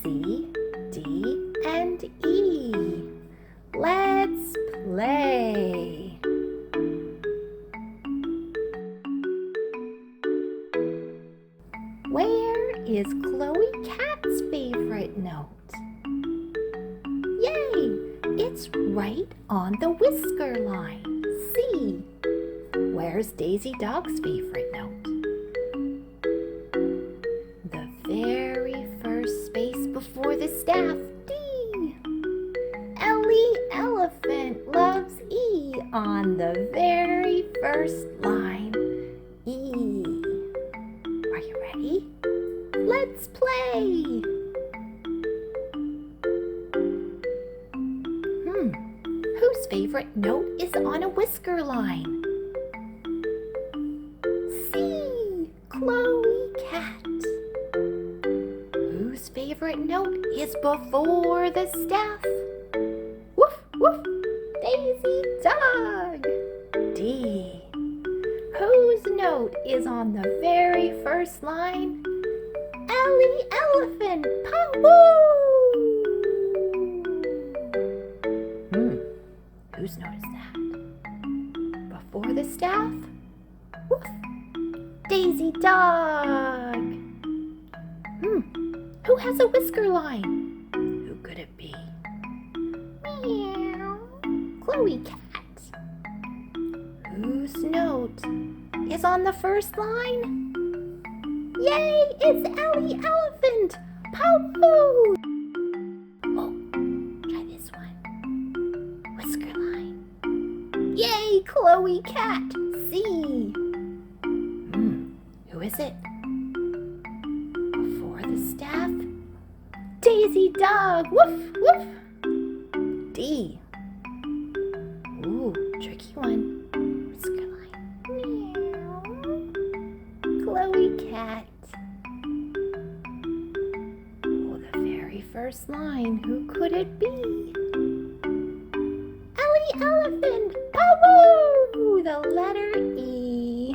C, D, and E. Let's play. Where is Chloe Cat's favorite note? Yay! It's right on the whisker line, C. Where's Daisy Dog's favorite note? The very first space before the staff, D. Ellie Elephant loves E on the very first line, E. Are you ready? Let's play! Whose favorite note is on a whisker line? C. Chloe Cat. Whose favorite note is before the staff? Woof, woof, Daisy Dog. D. Whose note is on the very first line? Ellie Elephant. Pow-woo! Whose note is that? Before the staff? Woof! Daisy Dog! Who has a whisker line? Who could it be? Meow! Chloe Cat! Whose note is on the first line? Yay! It's Ellie Elephant! Pow-woo! Try this one. Whisker line. Yay! Chloe Cat! C. Who is it? Before the staff? Daisy Dog! Woof! Woof! D. Ooh, tricky one. Whisker line. Meow. Chloe Cat. Oh, the very first line. Who could it be? Ellie Elephant! Pow-woo! The letter E.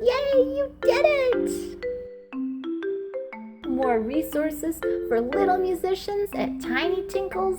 Yay, you did it! More resources for little musicians at tinytinkles.com.